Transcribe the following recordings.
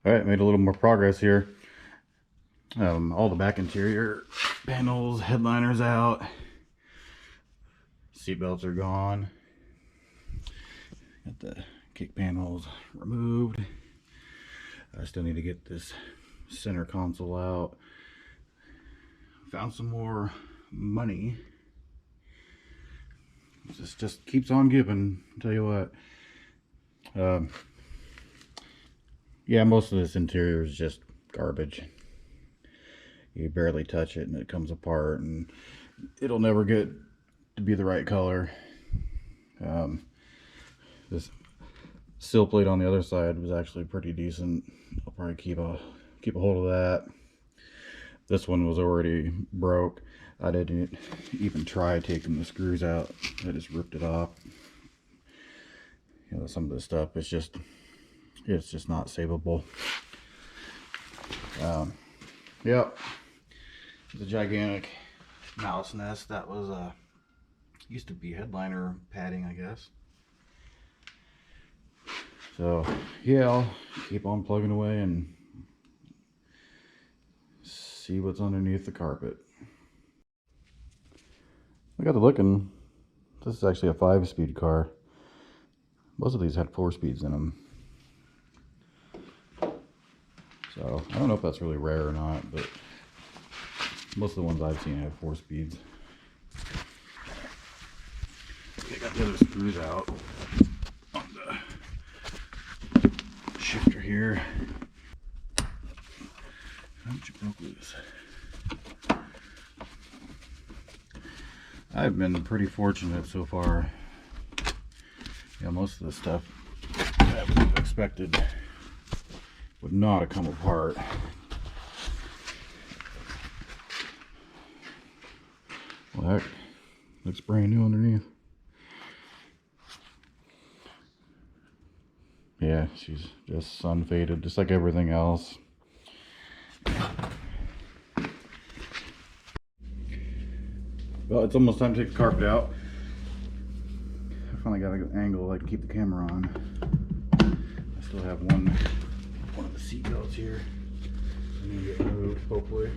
All right, made a little more progress here. All the back interior panels, headliners out, seat belts are gone. Got the kick panels removed. I still need to get this center console out. Found some more money. This just keeps on giving, I'll tell you what. Yeah, most of this interior is just garbage. You barely touch it and it comes apart, and it'll never get to be the right color. This sill plate on the other side was actually pretty decent. I'll probably keep a hold of that. This one was already broke. I didn't even try taking the screws out. I just ripped it off. You know, some of this stuff it's just not savable. Yep, it's a gigantic mouse nest. That was used to be headliner padding, I guess. So yeah, I'll keep on plugging away and see what's underneath the carpet. I got to looking. This is actually a 5-speed car. Most of these had 4 speeds in them. So I don't know if that's really rare or not, but most of the ones I've seen have 4 speeds. I got the other screws out on the shifter here. Ouch, it broke loose. I've been pretty fortunate so far. Yeah, most of the stuff I would have expected would not have come apart. Well, heck, looks brand new underneath. Yeah, she's just sun faded, just like everything else. Well, it's almost time to take the carpet out. I finally got an angle I can keep the camera on. I still have one of the seat belts here. I need to get moved, hopefully.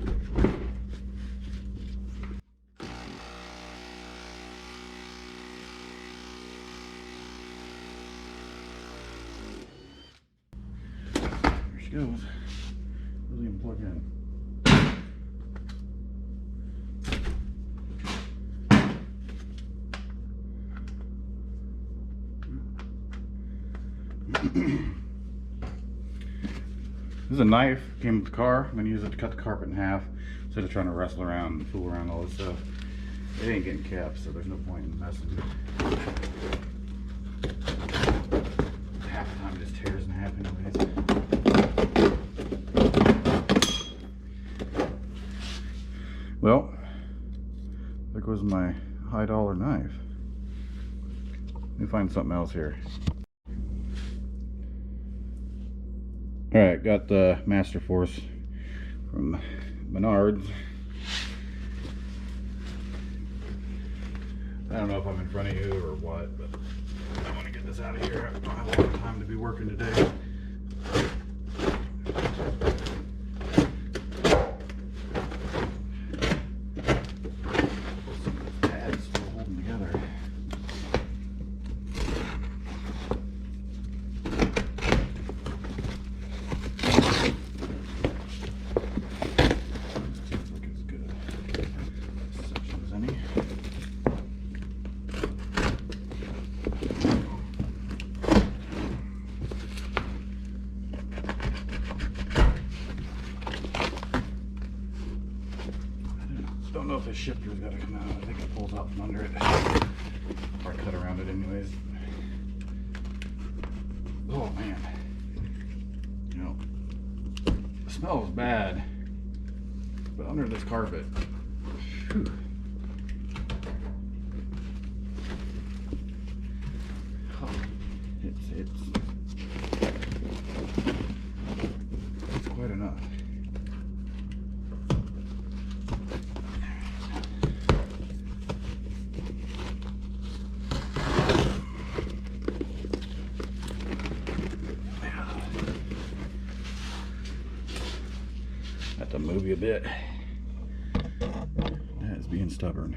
There she goes. Doesn't even plug in. This is a knife, came with the car. I'm gonna use it to cut the carpet in half instead of trying to wrestle around and fool around all this stuff. It ain't getting kept, so there's no point in messing. Half the time it just tears in half anyways. Well, there goes my high dollar knife. Let me find something else here. Alright, got the Master Force from Menards. I don't know if I'm in front of you or what, but I want to get this out of here. I don't have a lot of time to be working today. Some of the pads still holding together. Don't know if this shifter's got to come out. I think it pulls out from under it. Or cut around it anyways. Oh man. You know, the smell is bad. But under this carpet, whew. Oh, it's quite enough. move you a bit. That is being stubborn.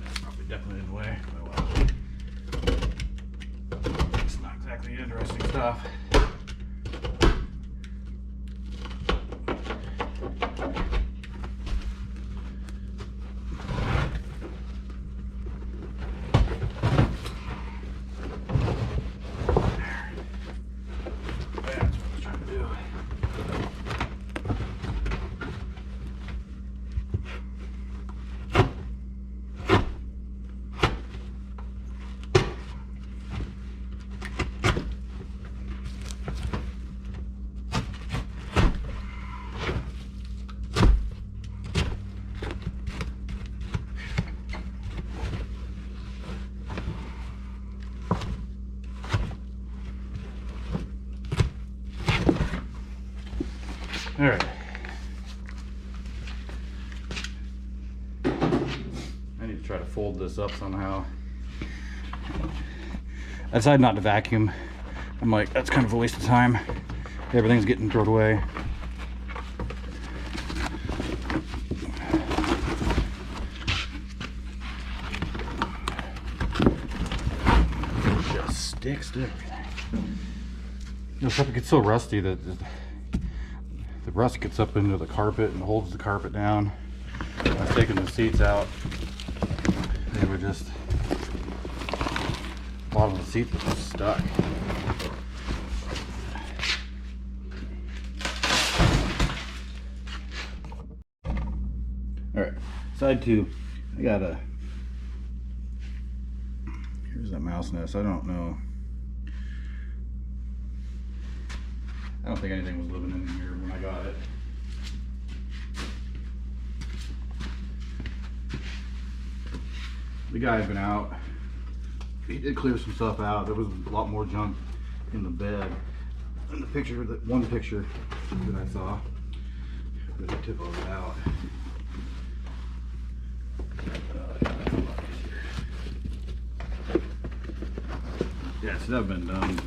That's probably definitely in the way. But well, it's not exactly interesting stuff. All right. I need to try to fold this up somehow. I decided not to vacuum. I'm like, that's kind of a waste of time. Everything's getting thrown away. Just sticks to everything. You know, stuff gets so rusty that the rust gets up into the carpet and holds the carpet down. I was taking the seats out. They were just, a lot of the seats were just stuck. Alright, side two. I got a, here's that mouse nest. I don't know. I don't think anything was living in here when I got it. The guy had been out. He did clear some stuff out. There was a lot more junk in the bed. In the picture, that one picture that I saw, I'm gonna tip all that out. Yeah, so that's been done.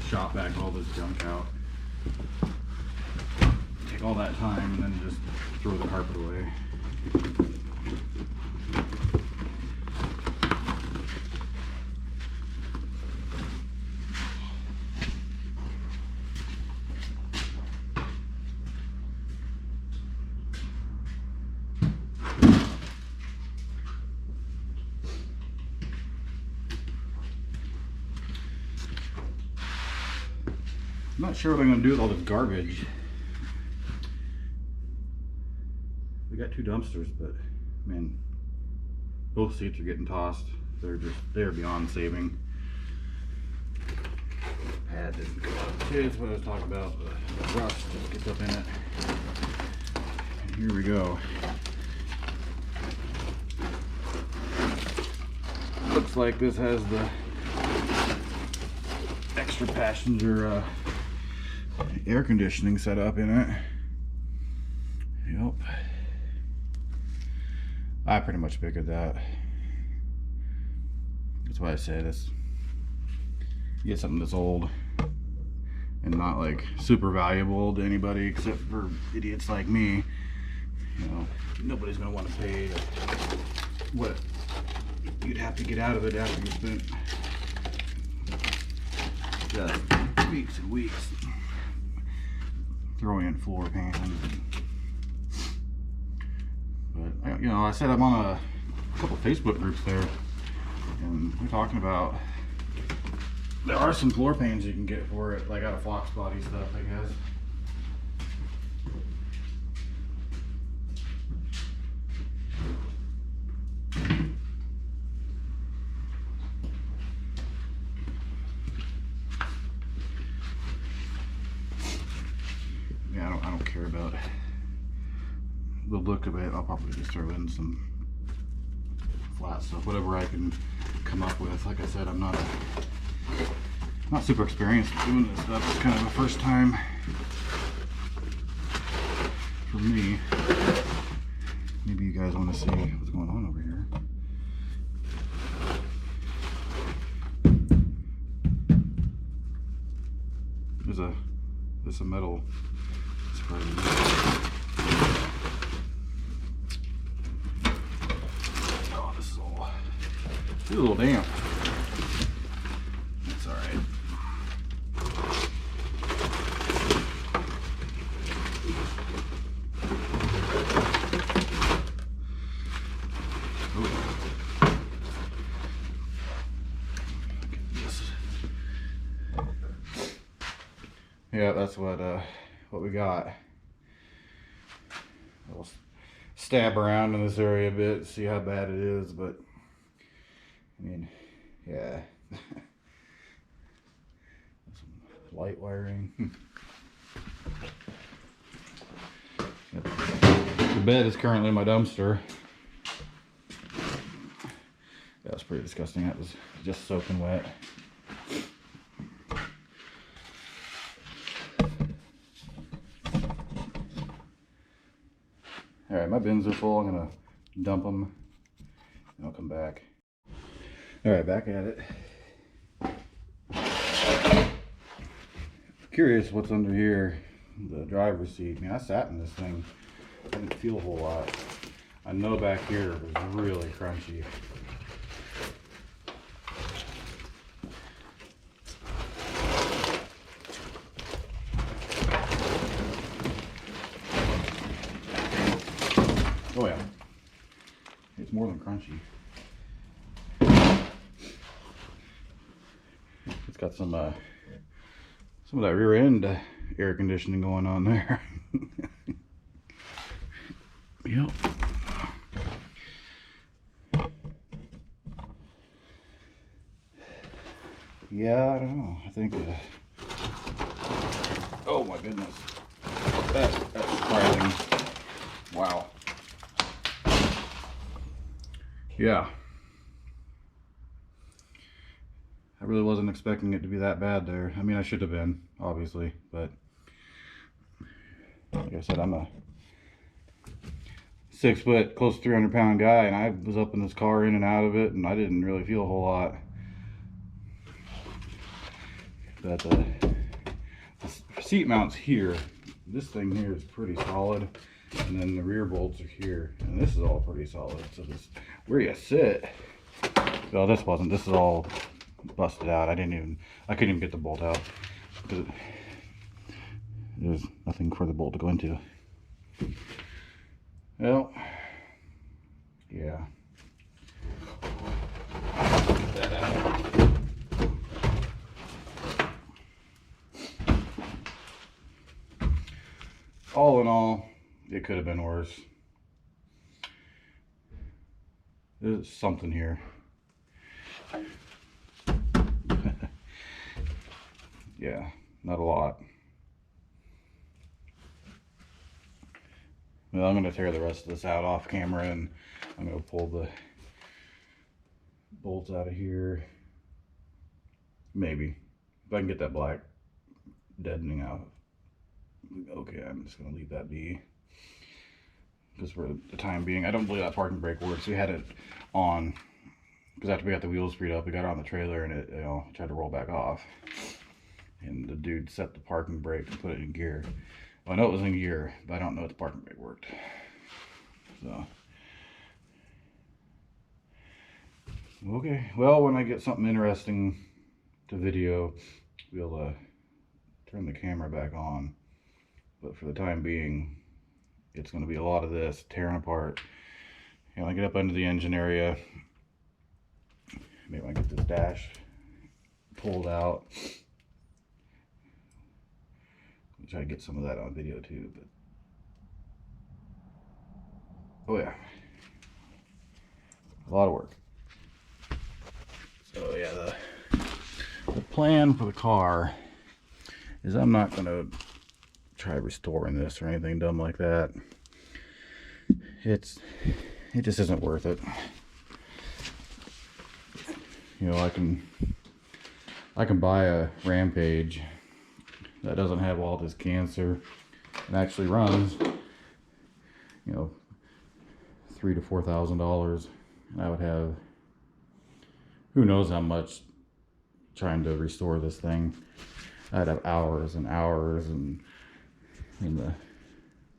Shot back all this junk out. Take all that time and then just throw the carpet away. I'm not sure what I'm going to do with all this garbage. We got two dumpsters, but man, both seats are getting tossed. They're beyond saving. Pad didn't go up. That's what I was talking about. The rust just gets up in it. And here we go. Looks like this has the extra passenger air conditioning set up in it. Yep. I pretty much figured that. That's why I say this. You get something that's old and not like super valuable to anybody except for idiots like me. You know, nobody's gonna want to pay what you'd have to get out of it after you spent just weeks and weeks throwing in floor pans. But you know, I said I'm on a couple Facebook groups there, and we're talking about there are some floor pans you can get for it, like out of Fox Body stuff, I guess. Yeah, I don't care about the look of it. I'll probably just throw in some flat stuff, whatever I can come up with. Like I said, I'm not super experienced doing this stuff. It's kind of a first time for me. Maybe you guys want to see what's going on over here. some metal. Oh, this is a little damp. That's all right. Yeah, that's what we got. We'll stab around in this area a bit, see how bad it is, but I mean, yeah. Some light wiring. The bed is currently in my dumpster. That was pretty disgusting. That was just soaking wet. All right, my bins are full. I'm gonna dump them and I'll come back. All right, back at it. Curious what's under here, the driver's seat. I mean, I sat in this thing. I didn't feel a whole lot. I know back here it was really crunchy. Oh yeah, it's more than crunchy. It's got some of that rear end air conditioning going on there. Yep. Yeah, I don't know. I think. Oh my goodness, that's surprising. Wow. Yeah. I really wasn't expecting it to be that bad there. I mean, I should have been, obviously, but like I said, I'm a 6 foot, close to 300 pound guy, and I was up in this car in and out of it, and I didn't really feel a whole lot. But the seat mounts here, this thing here is pretty solid, and then the rear bolts are here, and this is all pretty solid. So this, where you sit, well, this wasn't. This is all busted out. I couldn't even get the bolt out because there's nothing for the bolt to go into. Well, yeah. Get that out. All in all, it could have been worse. There's something here. Yeah, not a lot. Well, I'm going to tear the rest of this out off camera, and I'm going to pull the bolts out of here. Maybe. If I can get that black deadening out. Okay, I'm just going to leave that be. Because for the time being, I don't believe that parking brake works. We had it on, because after we got the wheels freed up, we got it on the trailer, and it, tried to roll back off. And the dude set the parking brake and put it in gear. Well, I know it was in gear, but I don't know if the parking brake worked. So, okay. Well, when I get something interesting to video, we'll turn the camera back on. But for the time being, it's going to be a lot of this tearing apart. And I get up under the engine area. Maybe I get this dash pulled out. I'll try to get some of that on video too. But oh yeah, a lot of work. So yeah, the plan for the car is I'm not going to try restoring this or anything dumb like that. It just isn't worth it. You know, I can buy a Rampage that doesn't have all this cancer and actually runs, you know, $3,000 to $4,000, and I would have who knows how much trying to restore this thing. I'd have hours and hours, and the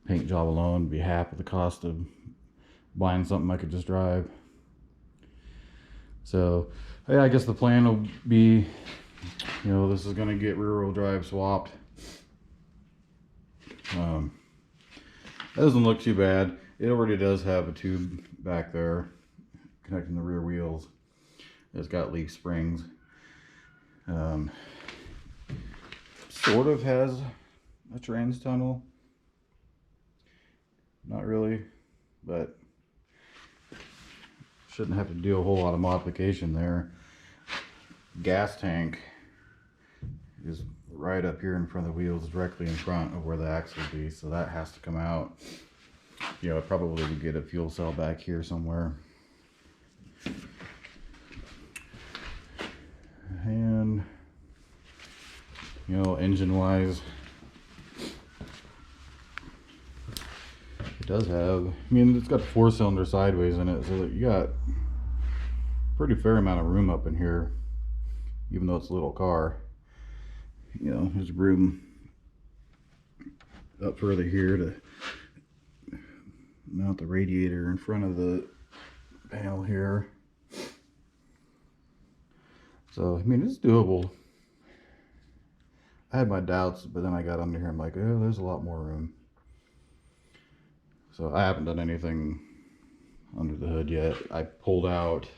paint job alone would be half of the cost of buying something I could just drive. So yeah, I guess the plan will be, this is going to get rear wheel drive swapped. That doesn't look too bad. It already does have a tube back there connecting the rear wheels. It's got leaf springs. Sort of has a trans tunnel. Not really, but shouldn't have to do a whole lot of modification there. Gas tank is right up here in front of the wheels, directly in front of where the axle would be, so that has to come out. I'd probably get a fuel cell back here somewhere. And engine wise, it does have, it's got 4-cylinder sideways in it, so you got pretty fair amount of room up in here, even though it's a little car. There's room up further here to mount the radiator in front of the panel here. So it's doable. I had my doubts, but then I got under here, I'm like, oh, there's a lot more room. So I haven't done anything under the hood yet. I pulled out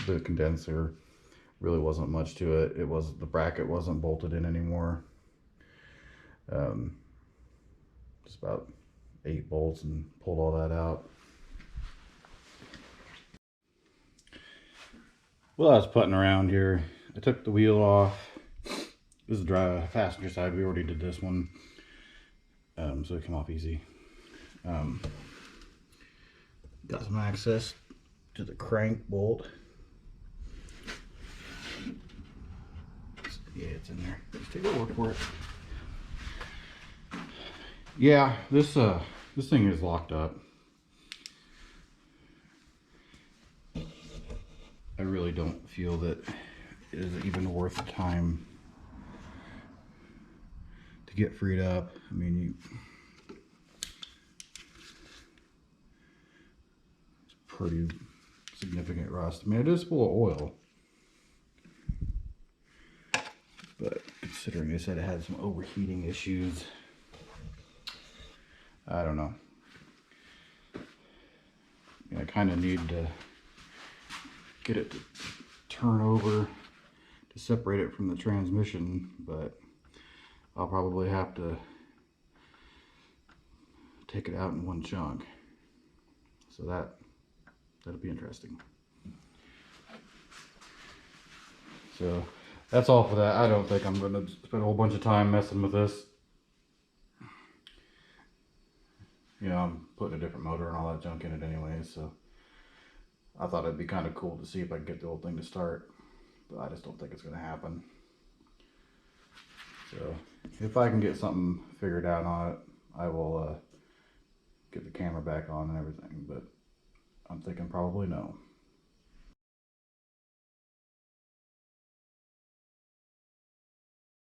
the condenser. Really wasn't much to it. The bracket wasn't bolted in anymore. Just about 8 bolts, and pulled all that out. Well, I was putting around here. I took the wheel off. This is the passenger side. We already did this one, so it came off easy. Got some access to the crank bolt. Yeah, it's in there. Let's take a look for it. Yeah, this thing is locked up. I really don't feel that it is even worth the time to get freed up. It's pretty significant rust. It is full of oil, but considering they said it had some overheating issues, I don't know. I kind of need to get it to turn over to separate it from the transmission, but I'll probably have to take it out in one chunk. So that'll be interesting. So that's all for that. I don't think I'm going to spend a whole bunch of time messing with this. I'm putting a different motor and all that junk in it anyway, so I thought it'd be kind of cool to see if I could get the old thing to start, but I just don't think it's going to happen. So if I can get something figured out on it, I will get the camera back on and everything, but I'm thinking probably no.